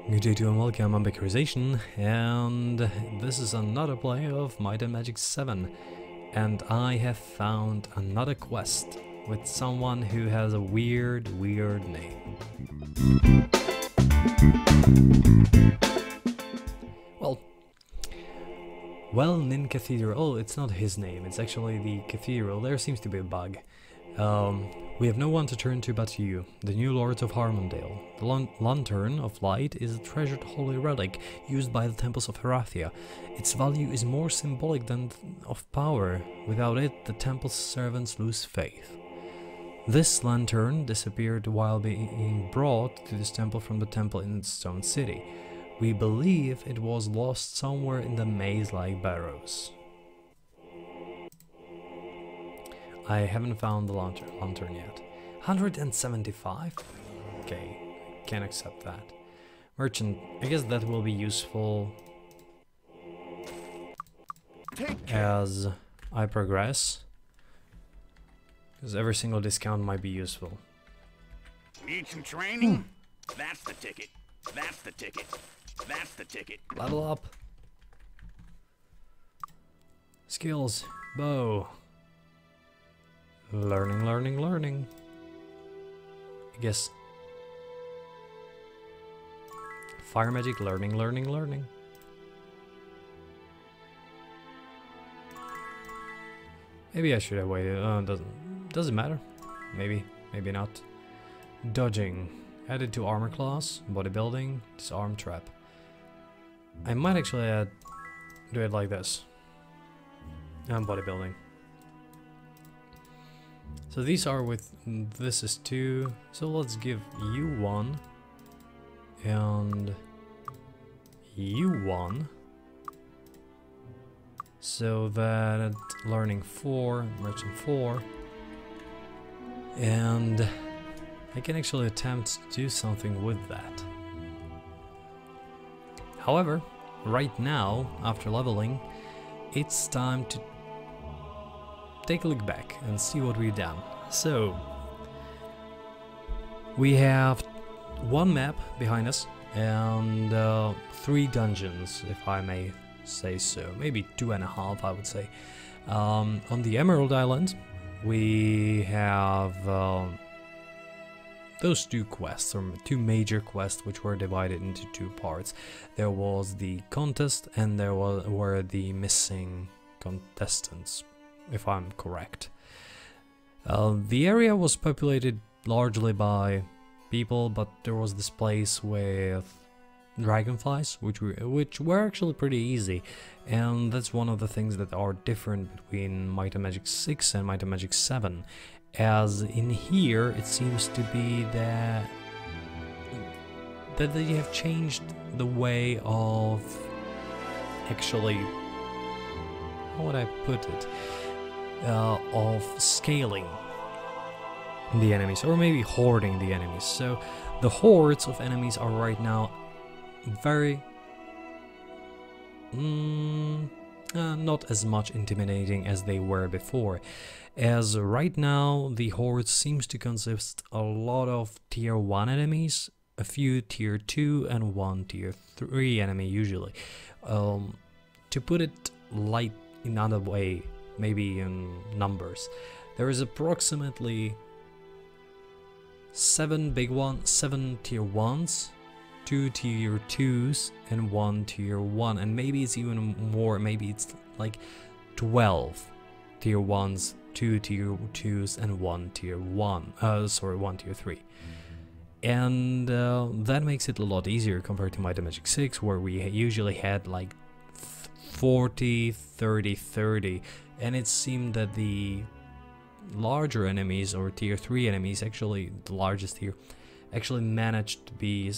Good day to and welcome, I'm Bakerization, and this is another play of Might and Magic 7, and I have found another quest with someone who has a weird name. Well, Nin Cathedral. Oh, it's not his name, it's actually the cathedral. There seems to be a bug. We have no one to turn to but you, the new lords of Harmondale. The Lantern of Light is a treasured holy relic used by the temples of Herathia. Its value is more symbolic than of power. Without it, the temple's servants lose faith. This lantern disappeared while being brought to this temple from the temple in Stone City. We believe it was lost somewhere in the maze-like barrows. I haven't found the lantern yet. 175? Okay, can't accept that. Merchant, I guess that will be useful as I progress. Because every single discount might be useful. Need some training? That's the ticket. That's the ticket. That's the ticket. Level up. Skills. Bow. Learning. I guess. Fire magic, learning. Maybe I should have waited. Doesn't matter. Maybe not. Dodging. Added to armor class, bodybuilding, disarm trap. I might actually do it like this. And bodybuilding. So these are with, this is 2, so let's give you 1 and you 1, so that learning 4, merchant 4, and I can actually attempt to do something with that. However, right now, after leveling, it's time to take a look back and see what we've done. So, we have 1 map behind us and 3 dungeons, if I may say so. Maybe 2.5, I would say. On the Emerald Island, we have those 2 quests, or 2 major quests, which were divided into 2 parts. There was the contest and there were the missing contestants, if I'm correct. The area was populated largely by people, but there was this place with dragonflies, which were actually pretty easy, and that's one of the things that are different between Might and Magic 6 and Might and Magic 7. As in here, it seems to be that they have changed the way of actually, how would I put it, of scaling the enemies, or maybe hoarding the enemies. So the hordes of enemies are right now very not as much intimidating as they were before, as right now the horde seems to consist a lot of tier 1 enemies, a few tier 2 and 1 tier 3 enemy usually. To put it light in another way, maybe in numbers, there is approximately 7 tier 1s, 2 tier 2s and 1 tier 1, and maybe it's even more, maybe it's like 12 tier 1s, 2 tier 2s and 1 tier 1, 1 tier 3. And that makes it a lot easier compared to Might and Magic 6, where we usually had like 40, 30, 30, and it seemed that the larger enemies, or tier 3 enemies, actually the largest tier, actually managed to be,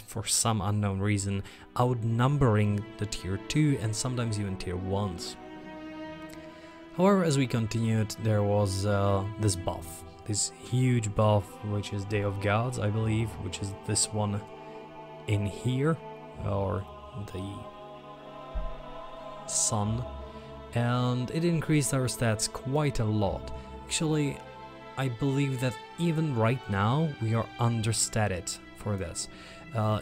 for some unknown reason, outnumbering the tier 2 and sometimes even tier 1s. However, as we continued, there was this buff, this huge buff, which is Day of Gods, I believe, which is this one in here, or the sun, and it increased our stats quite a lot. Actually, I believe that even right now we are understated for this.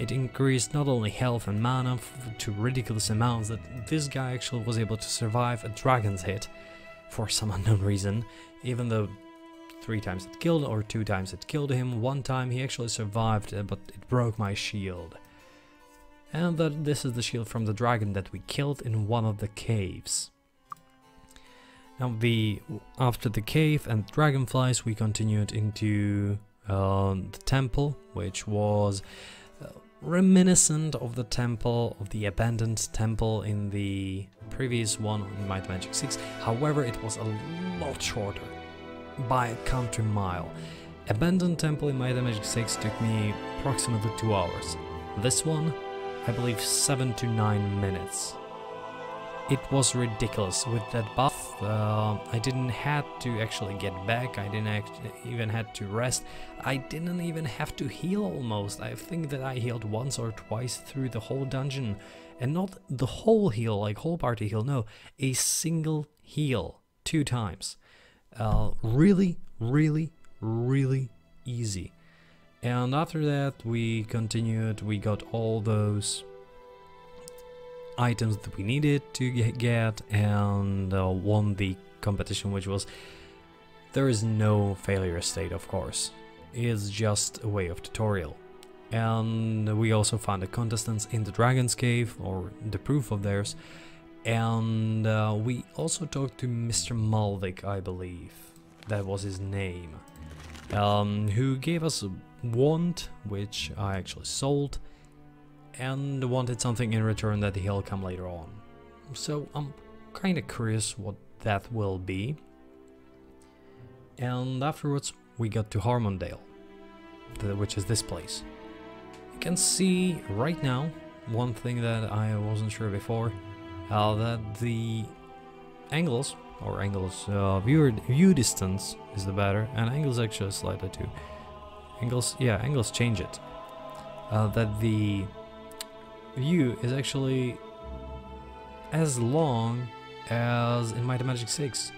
It increased not only health and mana to ridiculous amounts that this guy actually was able to survive a dragon's hit for some unknown reason, even though 3 times it killed, or 2 times it killed him. 1 time he actually survived, but it broke my shield. And this is the shield from the dragon that we killed in one of the caves. Now after the cave and dragonflies, we continued into the temple, which was reminiscent of the temple, of the abandoned temple in the previous one in Might and Magic 6. However, it was a lot shorter by a country mile. Abandoned temple in Might and Magic 6 took me approximately 2 hours. This one, I believe 7 to 9 minutes. It was ridiculous. With that buff, I didn't have to actually get back, I didn't even have to rest, I didn't even have to heal almost. I think that I healed once or twice through the whole dungeon. And not the whole heal, like whole party heal, no, a single heal 2 times. Really, really, really easy. And after that we continued, we got all those items that we needed to get, and won the competition, which was, there is no failure state, of course, it's just a way of tutorial. And we also found the contestants in the Dragon's Cave, or the proof of theirs, and we also talked to Mr. Malvik, I believe that was his name, who gave us a wand, which I actually sold, and wanted something in return that he'll come later on. So I'm kind of curious what that will be. And afterwards we got to Harmondale, which is this place. You can see right now one thing that I wasn't sure before, that the angles, or angles, view distance is the better, and angles actually slightly too. Angles, yeah, angles change it. That the view is actually as long as in Might and Magic 6.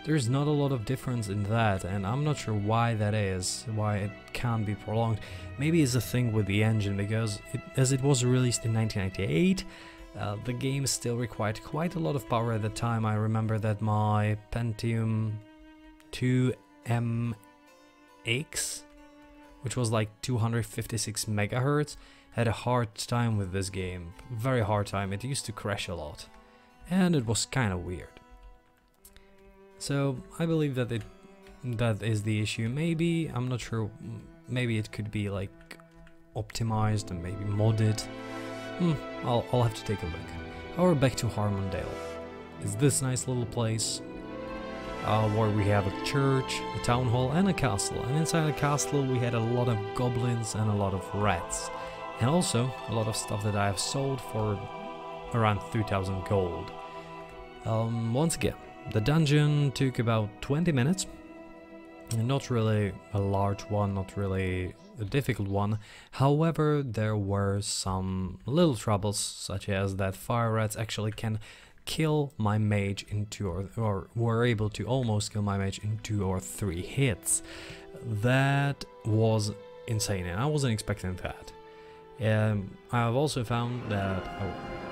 There's not a lot of difference in that, and I'm not sure why that is, why it can't be prolonged. Maybe it's a thing with the engine, because as it was released in 1998, the game still required quite a lot of power at the time. I remember that my Pentium 2 MX, which was like 256 megahertz, had a hard time with this game, very hard time. It used to crash a lot, and it was kind of weird. So I believe that that is the issue. Maybe, I'm not sure, maybe it could be like optimized and maybe modded. I'll have to take a look. However, back to Harmondale. It's this nice little place where we have a church, a town hall and a castle, and inside the castle we had a lot of goblins and a lot of rats, and also a lot of stuff that I have sold for around 3000 gold. Once again, the dungeon took about 20 minutes, not really a large one, not really a difficult one. However, there were some little troubles, such as that fire rats actually can kill my mage in 2 or were able to almost kill my mage in 2 or 3 hits. That was insane, and I wasn't expecting that. I've also found that,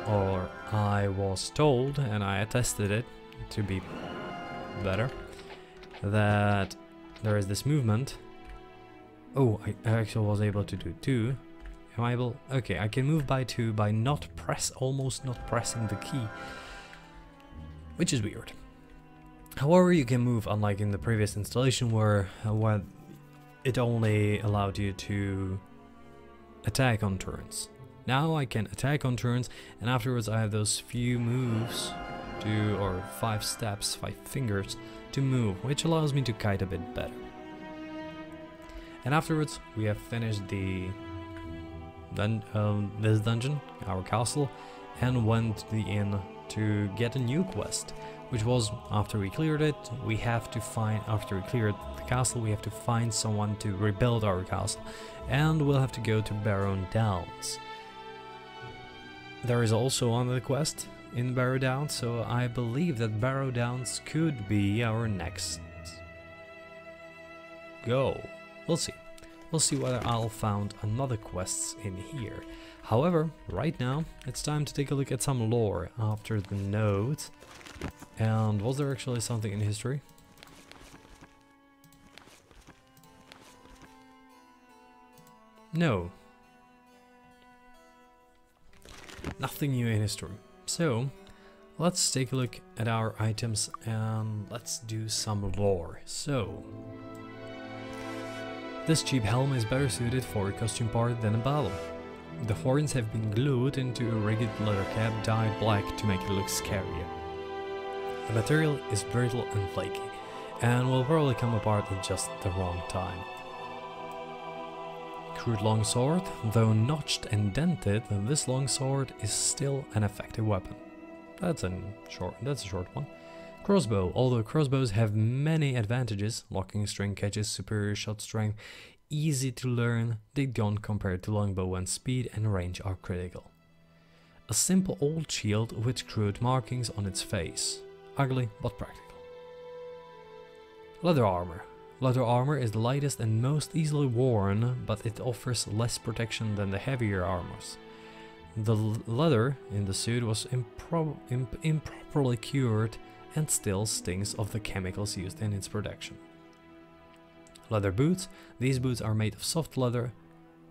or I was told, and I attested it to be better, that there is this movement. Oh, I actually was able to do 2. Am I able? Okay, I can move by 2 by almost not pressing the key, which is weird. However, you can move, unlike in the previous installation where it only allowed you to attack on turns. Now I can attack on turns, and afterwards I have those few moves or 5 steps, 5 fingers to move, which allows me to kite a bit better. And afterwards we have finished this dungeon, our castle, and went to the inn to get a new quest, which was, after we cleared it, after we cleared the castle, we have to find someone to rebuild our castle, and we'll have to go to Barrow Downs. There is also another quest in Barrow Downs, so I believe that Barrow Downs could be our next go. We'll see. we'll see whether I'll found another quests in here. However, right now it's time to take a look at some lore after the note. And was there actually something in history? No. Nothing new in history. So, let's take a look at our items and let's do some lore. So, this cheap helm is better suited for a costume party than a battle. The horns have been glued into a rigid leather cap dyed black to make it look scarier. The material is brittle and flaky, and will probably come apart at just the wrong time. Crude longsword, though notched and dented, this longsword is still an effective weapon. That's a short one. Crossbow, although crossbows have many advantages, locking string catches, superior shot strength, easy to learn, they don't compare to longbow when speed and range are critical. A simple old shield with crude markings on its face. Ugly but practical. Leather armor. Leather armor is the lightest and most easily worn, but it offers less protection than the heavier armors. The leather in the suit was improperly cured and still stinks of the chemicals used in its production. Leather boots. These boots are made of soft leather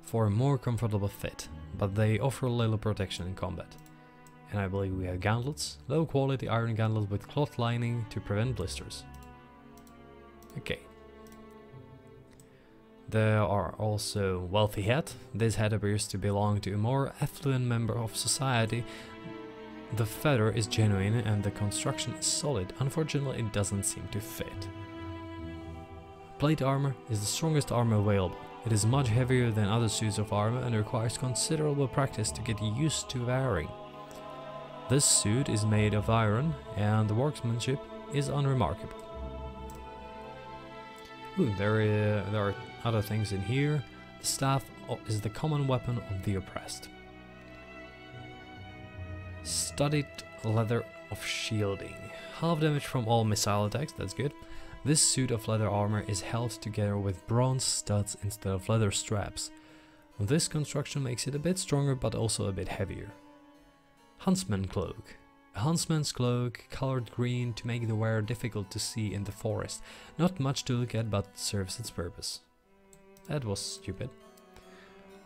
for a more comfortable fit, but they offer little protection in combat. And I believe we have gauntlets. Low quality iron gauntlets with cloth lining to prevent blisters. Okay. There are also wealthy hat. This hat appears to belong to a more affluent member of society. The feather is genuine and the construction is solid. Unfortunately, it doesn't seem to fit. Plate armor is the strongest armor available. It is much heavier than other suits of armor and requires considerable practice to get used to wearing. This suit is made of iron and the workmanship is unremarkable. Ooh, there are other things in here. The staff is the common weapon of the oppressed. Studded leather of shielding. Half damage from all missile attacks, that's good. This suit of leather armor is held together with bronze studs instead of leather straps. This construction makes it a bit stronger but also a bit heavier. Huntsman cloak. A huntsman's cloak, colored green to make the wearer difficult to see in the forest. Not much to look at but serves its purpose. That was stupid.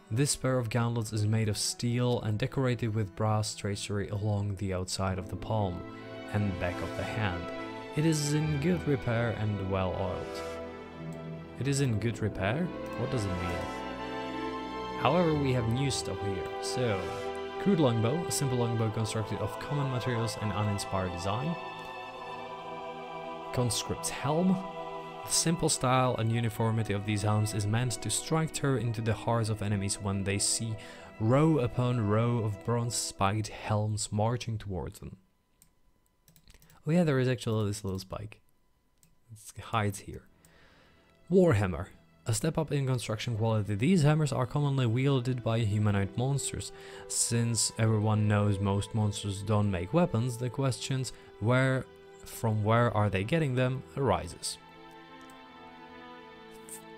This pair of gauntlets is made of steel and decorated with brass tracery along the outside of the palm and back of the hand. It is in good repair and well oiled. It is in good repair? What does it mean? However, we have new stuff here, so... Crude longbow, a simple longbow constructed of common materials and uninspired design. Conscript's helm. The simple style and uniformity of these helms is meant to strike terror into the hearts of enemies when they see row upon row of bronze-spiked helms marching towards them. Oh yeah, there is actually this little spike. It hides here. Warhammer. A step up in construction quality. These hammers are commonly wielded by humanoid monsters. Since everyone knows most monsters don't make weapons, the questions from where are they getting them arises.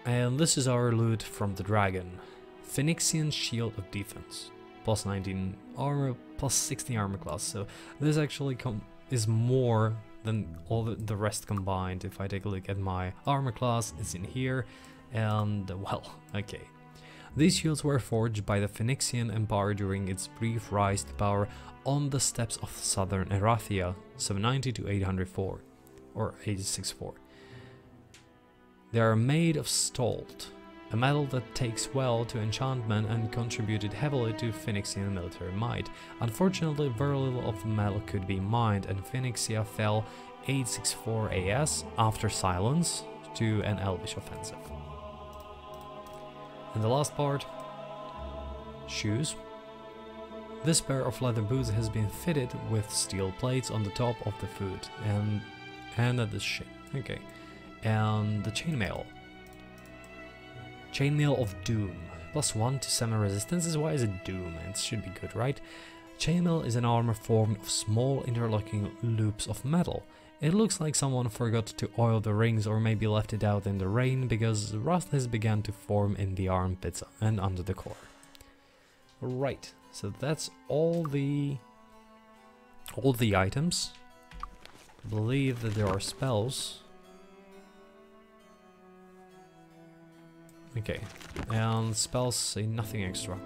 And this is our loot from the dragon. Phoenician Shield of Defense. Plus 19 armor, plus 16 armor class. So this actually is more than all the rest combined. If I take a look at my armor class, it's in here. And well, okay. These shields were forged by the Phoenician Empire during its brief rise to power on the steppes of southern Erathia, 790 to 804, or 864. They are made of stolt, a metal that takes well to enchantment and contributed heavily to Phoenician military might. Unfortunately, very little of the metal could be mined, and Phoenixia fell 864 AS after silence to an Elvish offensive. And the last part, shoes. This pair of leather boots has been fitted with steel plates on the top of the foot and at the shin. Okay, and the chainmail. Chainmail of Doom. +1 to semi-resistances. Why is it Doom? It should be good, right? Chainmail is an armor formed of small interlocking loops of metal. It looks like someone forgot to oil the rings or maybe left it out in the rain because rust has begun to form in the armpits and under the core. Right, so that's all the items. I believe that there are spells. Okay, and spells say nothing extra.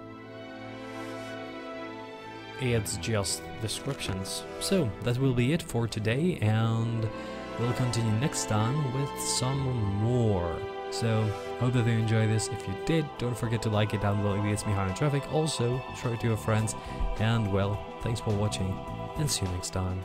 It's just descriptions. So that will be it for today, and we'll continue next time with some more. So hope that you enjoyed this. If you did, don't forget to like it down below, it gets me higher in traffic. Also share it to your friends, and well, thanks for watching and see you next time.